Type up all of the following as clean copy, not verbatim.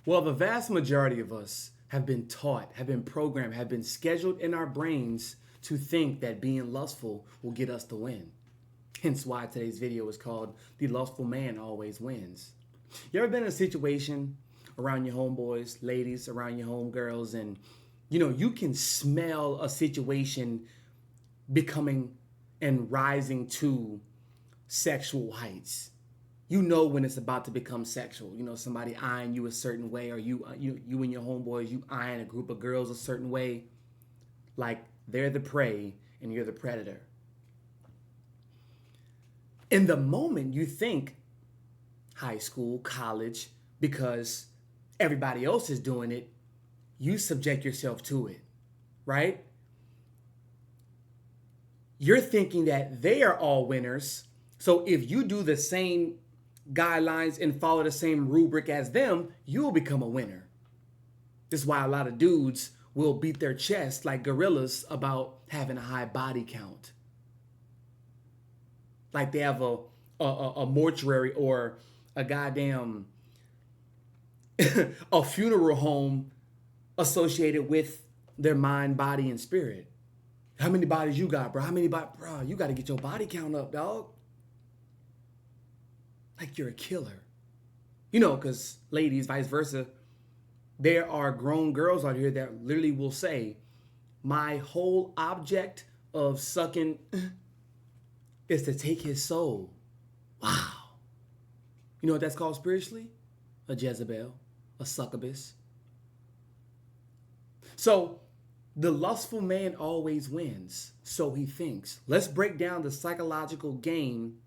Well, the vast majority of us have been taught, have been programmed, have been scheduled in our brains to think that being lustful will get us the win. Hence why today's video is called The Lustful Man Always Wins. You ever been in a situation around your homeboys, ladies, around your homegirls, and you can smell a situation becoming and rising to sexual heights? You know when it's about to become sexual. Somebody eyeing you a certain way, or you and your homeboys, you eyeing a group of girls a certain way, like they're the prey and you're the predator. In the moment you think high school, college, because everybody else is doing it, you subject yourself to it, right? You're thinking that they are all winners. So if you do the same guidelines and follow the same rubric as them, you'll become a winner. This is why a lot of dudes will beat their chest like gorillas about having a high body count. Like they have a mortuary or a goddamn a funeral home associated with their mind, body, and spirit. How many bodies you got, bro? How many bodies? Bro, you got to get your body count up, dog. Like you're a killer. Because ladies, vice versa, there are grown girls out here that literally will say, my whole object of sucking is to take his soul. Wow. You know what that's called spiritually? A Jezebel, a succubus. So the lustful man always wins, so he thinks. Let's break down the psychological game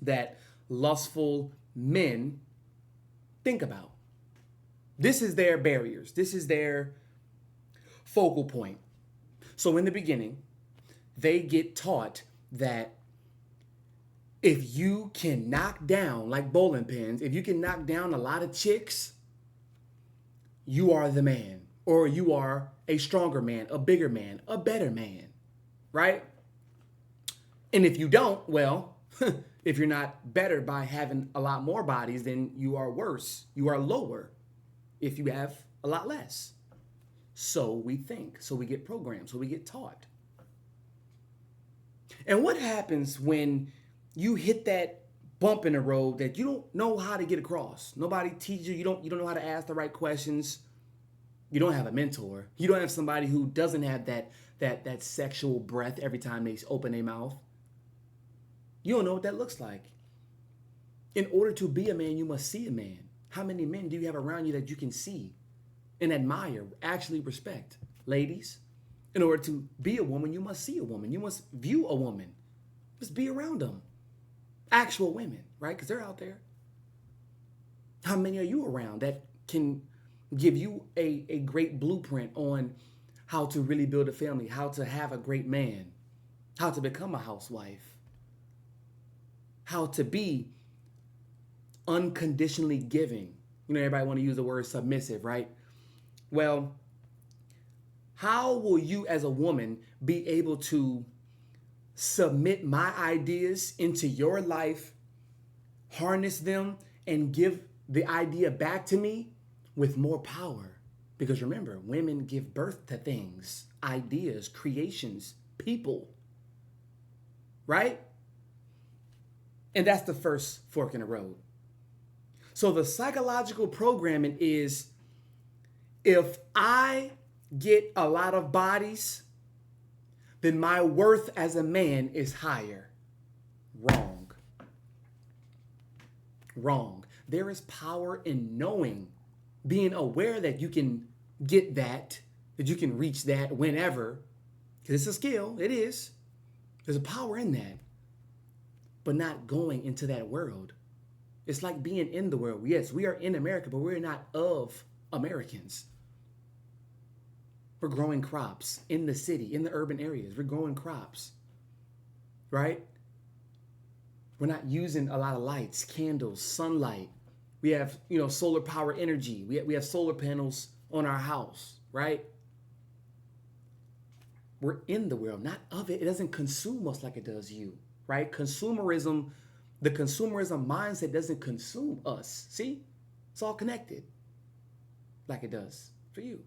that lustful men think about. This is their barriers. This is their focal point. So in the beginning, they get taught that if you can knock down, like bowling pins, if you can knock down a lot of chicks, you are the man, or you are a stronger man, a bigger man, a better man, right? And if you don't, well, if you're not better by having a lot more bodies, then you are worse. You are lower if you have a lot less. So we think, so we get programmed, so we get taught. And what happens when you hit that bump in the road that you don't know how to get across? Nobody teaches you. You don't know how to ask the right questions. You don't have a mentor. You don't have somebody who doesn't have that sexual breath every time they open their mouth. You don't know what that looks like. In order to be a man, you must see a man. How many men do you have around you that you can see and admire, actually respect? Ladies, in order to be a woman, you must see a woman. You must view a woman. You must be around them. Actual women, right? Because they're out there. How many are you around that can give you a great blueprint on how to really build a family, how to have a great man, how to become a housewife, how to be unconditionally giving? Everybody want to use the word submissive, right? Well, how will you as a woman be able to submit my ideas into your life, harness them, and give the idea back to me with more power? Because remember, women give birth to things, ideas, creations, people, right? And that's the first fork in the road. So the psychological programming is, if I get a lot of bodies, then my worth as a man is higher. Wrong. Wrong. There is power in knowing, being aware that you can get that you can reach that whenever, because it's a skill. It is. There's a power in that. But not going into that world. It's like being in the world. Yes, we are in America, but we're not of Americans. We're growing crops in the city, in the urban areas. We're growing crops, right? We're not using a lot of lights, candles, sunlight. We have, solar power energy. We have solar panels on our house, right? We're in the world, not of it. It doesn't consume us like it does you, right? Consumerism, the consumerism mindset doesn't consume us. See? It's all connected. like it does for you.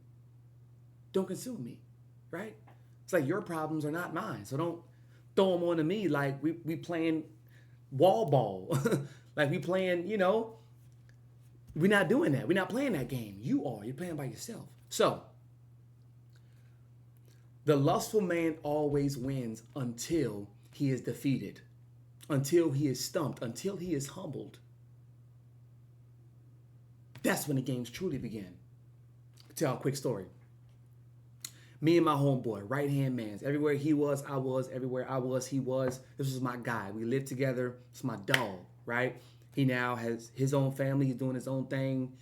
Don't consume me, right? It's like your problems are not mine. So don't throw them onto me like we playing wall ball. Like we playing, we're not doing that. We're not playing that game. You are. You're playing by yourself. So the lustful man always wins until he is defeated, until he is stumped, until he is humbled. That's when the games truly begin. I'll tell a quick story. Me and my homeboy, right-hand man. Everywhere he was, I was. Everywhere I was, he was. This was my guy. We lived together. It's my dog, right? He now has his own family. He's doing his own thing.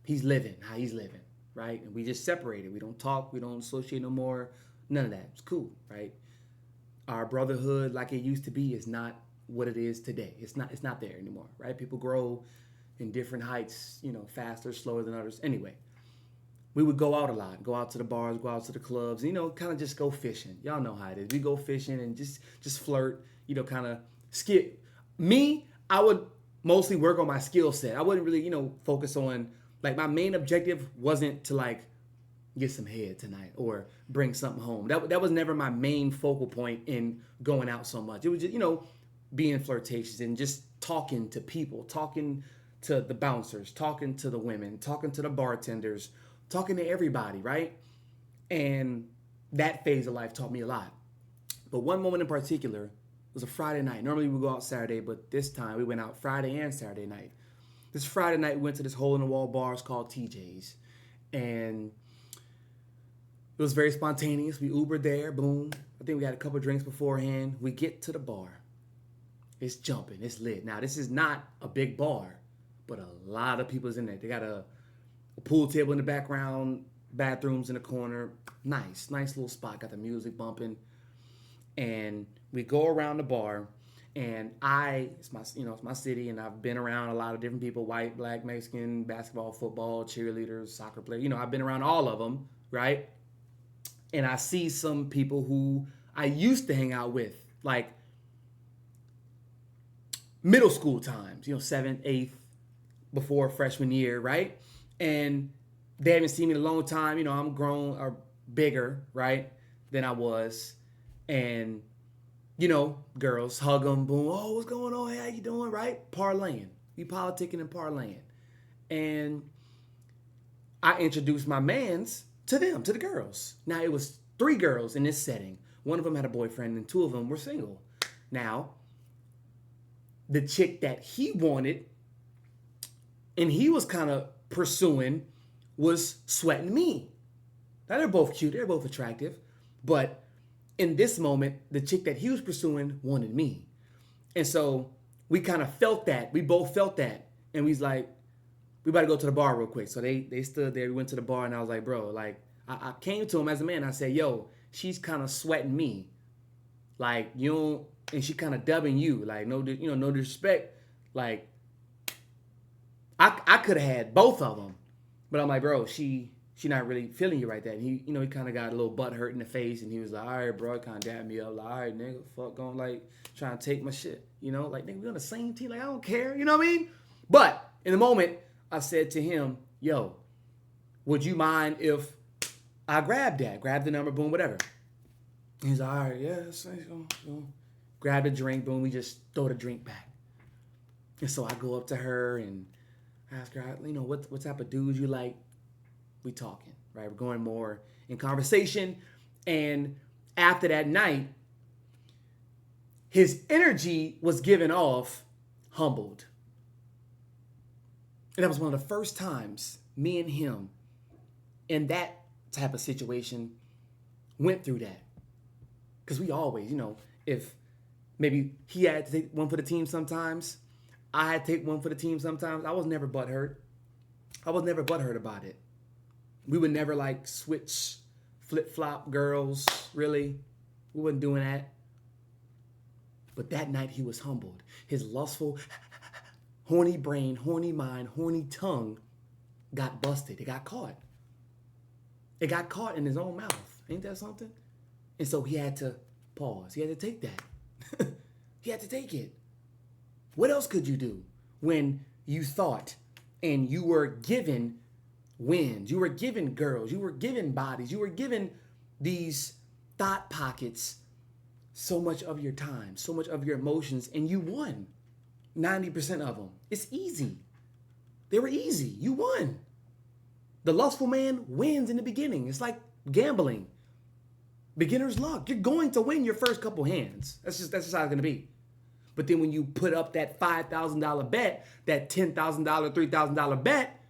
He's living how he's living, right? And we just separated. We don't talk. We don't associate no more. None of that. It's cool, right? Our brotherhood, like it used to be, is not what it is today. It's not there anymore, right? People grow in different heights, faster, slower than others. Anyway, we would go out a lot, go out to the bars, go out to the clubs, kind of just go fishing. Y'all know how it is. We go fishing and just flirt, kind of skip. Me, I would mostly work on my skill set. I wouldn't really, focus on, like, my main objective wasn't to, like, get some head tonight or bring something home. That was never my main focal point in going out so much. It was just, being flirtatious and just talking to people, talking to the bouncers, talking to the women, talking to the bartenders, talking to everybody, right? And that phase of life taught me a lot. But one moment in particular was a Friday night. Normally we go out Saturday, but this time we went out Friday and Saturday night. This Friday night we went to this hole-in-the-wall bar. It's called TJ's. And it was very spontaneous. We Ubered there, boom. I think we had a couple drinks beforehand. We get to the bar. It's jumping, it's lit. Now, this is not a big bar, but a lot of people's in there. They got a pool table in the background, bathrooms in the corner. Nice little spot. Got the music bumping. And we go around the bar, and it's my city, and I've been around a lot of different people, white, black, Mexican, basketball, football, cheerleaders, soccer players. I've been around all of them, right? And I see some people who I used to hang out with, like middle school times, 7th, 8th, before freshman year, right? And they haven't seen me in a long time. I'm grown or bigger, right, than I was. And, girls hug them, boom, oh, what's going on? Hey, how you doing, right? Parlaying. We politicking and parlaying. And I introduced my mans to them, to the girls. Now, it was 3 girls in this setting. One of them had a boyfriend and 2 of them were single. Now, the chick that he wanted and he was kind of pursuing was sweating me. Now, they're both cute. They're both attractive. But in this moment, the chick that he was pursuing wanted me. And so we kind of felt that. We both felt that. And we was like, we about to go to the bar real quick. So they stood there. We went to the bar, and I was like, bro, like, I came to him as a man. I said, yo, she's kind of sweating me. Like, you don't, and she kind of dubbing you. Like, no disrespect. Like, I could have had both of them. But I'm like, bro, she not really feeling you right there. And he, he kind of got a little butt hurt in the face. And he was like, all right, bro, kind of dapped me up. Like, all right, nigga, fuck on, like, trying to take my shit. Like, nigga, we on the same team. Like, I don't care. You know what I mean? But in the moment, I said to him, yo, would you mind if I grabbed the number, boom, whatever. And he's like, all right, yeah, so, grab the drink, boom, we just throw the drink back. And so I go up to her and ask her, what type of dudes you like? We talking, right? We're going more in conversation. And after that night, his energy was given off humbled. And that was one of the first times me and him in that type of situation went through that. Because we always, if maybe he had to take one for the team sometimes, I had to take one for the team sometimes, I was never butthurt. I was never butthurt about it. We would never, like, switch, flip-flop girls, really. We wasn't doing that. But that night he was humbled. His lustful, horny brain, horny mind, horny tongue got busted. It got caught. It got caught in his own mouth. Ain't that something? And so he had to pause. He had to take that. He had to take it. What else could you do when you thought and you were given wins. You were given girls. You were given bodies. You were given these thought pockets, so much of your time, so much of your emotions, and you won 90% of them. It's easy. They were easy. You won. The lustful man wins in the beginning. It's like gambling. Beginner's luck. You're going to win your first couple hands. That's just how it's going to be. But then when you put up that $5,000 bet, that $10,000, $3,000 bet,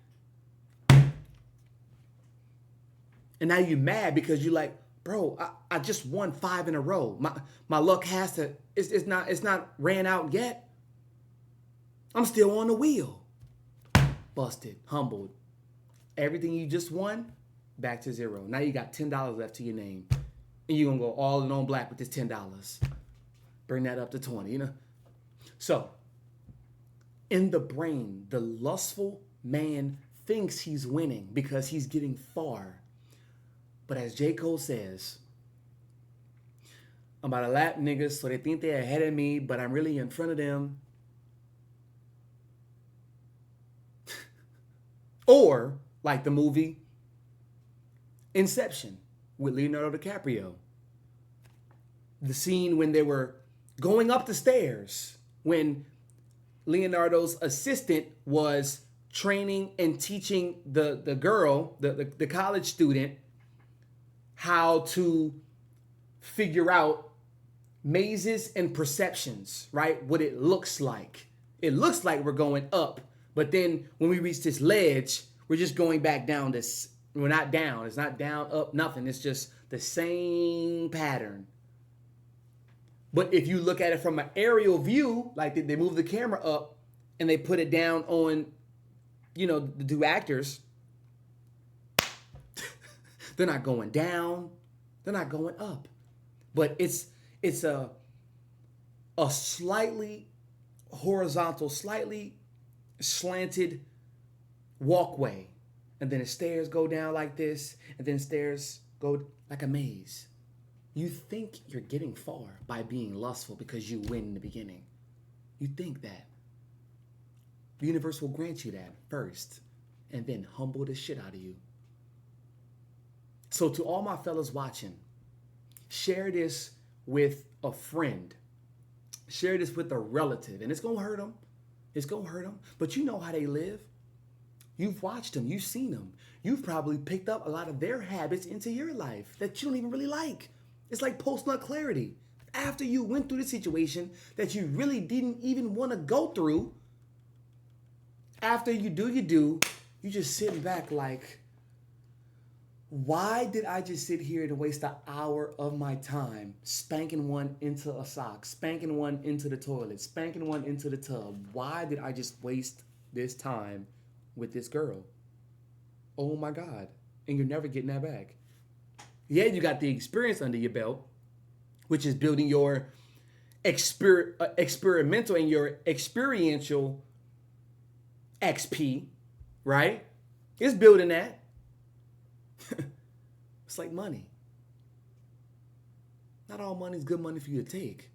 and now you're mad because you're like, bro, I just won 5 in a row. My luck has to, it's not ran out yet. I'm still on the wheel. Busted, humbled. Everything you just won, back to zero. Now you got $10 left to your name. And you're going to go all in on black with this $10. Bring that up to 20, you know? So, in the brain, the lustful man thinks he's winning because he's getting far. But as J. Cole says, I'm about to lap niggas so they think they're ahead of me, but I'm really in front of them. Or, like the movie Inception with Leonardo DiCaprio. The scene when they were going up the stairs, when Leonardo's assistant was training and teaching the girl, the college student, how to figure out mazes and perceptions, right? What it looks like. It looks like we're going up, but then when we reach this ledge, we're just going back down this. We're not down. It's not down, up, nothing. It's just the same pattern. But if you look at it from an aerial view, like they move the camera up and they put it down on, you know, the two actors, they're not going down. They're not going up. But it's a slightly horizontal, slightly slanted walkway. And then the stairs go down like this. And then stairs go like a maze. You think you're getting far by being lustful because you win in the beginning. You think that. The universe will grant you that first. And then humble the shit out of you. So to all my fellas watching, share this with a friend. Share this with a relative. And it's going to hurt them. It's going to hurt them. But you know how they live. You've watched them. You've seen them. You've probably picked up a lot of their habits into your life that you don't even really like. It's like post-nut clarity. After you went through the situation that you really didn't even want to go through, after you do, you just sitting back like, why did I just sit here and waste an hour of my time spanking one into a sock, spanking one into the toilet, spanking one into the tub? Why did I just waste this time with this girl? Oh my God. And you're never getting that back. Yeah, you got the experience under your belt, which is building your experimental and your experiential XP, right? It's building that. It's like money. Not all money is good money for you to take.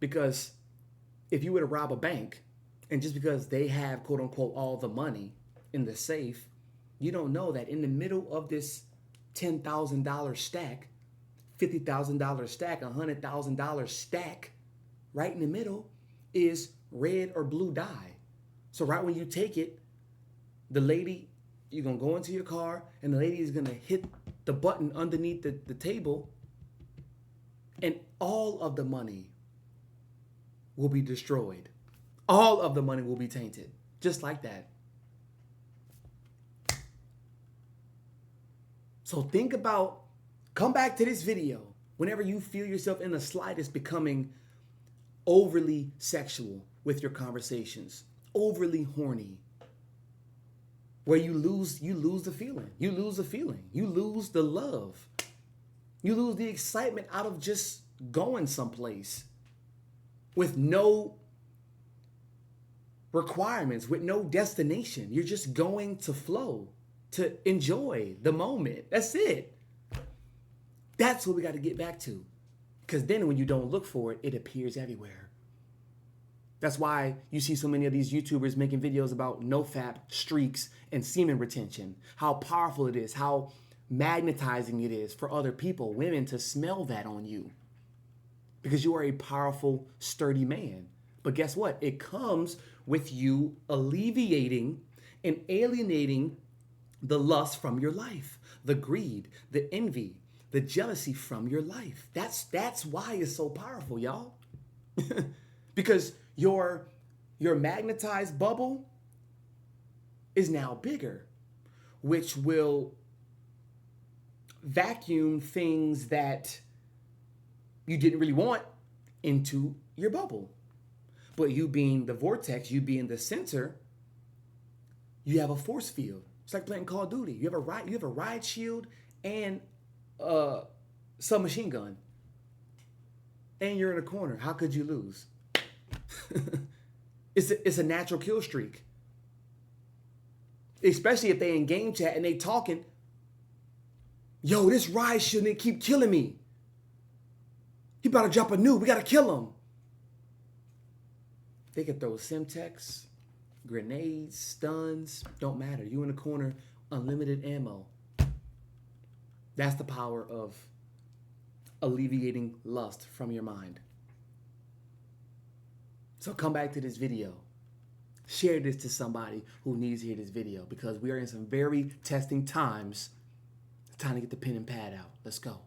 Because if you were to rob a bank, and just because they have, quote unquote, all the money in the safe, you don't know that in the middle of this $10,000 stack, $50,000 stack, $100,000 stack, right in the middle is red or blue dye. So right when you take it, the lady, you're going to go into your car and the lady is going to hit the button underneath the table and all of the money will be destroyed. All of the money will be tainted. Just like that. So think about, come back to this video whenever you feel yourself in the slightest becoming overly sexual with your conversations, overly horny, where you lose the feeling. You lose the feeling. You lose the love. You lose the excitement out of just going someplace with no requirements, with no destination. You're just going to flow, to enjoy the moment. That's it. That's what we got to get back to. Because then when you don't look for it, it appears everywhere. That's why you see so many of these YouTubers making videos about nofap, streaks, and semen retention. How powerful it is, how magnetizing it is for other people, women, to smell that on you. Because you are a powerful, sturdy man. But guess what? It comes with you alleviating and alienating the lust from your life, the greed, the envy, the jealousy from your life. That's why it's so powerful, y'all. Because your magnetized bubble is now bigger, which will vacuum things that you didn't really want into your bubble. But you being the vortex, you being the center, you have a force field. It's like playing Call of Duty. You have a riot shield and a submachine gun. And you're in a corner. How could you lose? It's a natural kill streak. Especially if they in game chat and they talking, yo, this riot shield didn't keep killing me. He about to drop a nuke. We got to kill him. They can throw Semtex, grenades, stuns. Don't matter. You in the corner, unlimited ammo. That's the power of alleviating lust from your mind. So come back to this video. Share this to somebody who needs to hear this video, because we are in some very testing times. It's time to get the pen and pad out. Let's go.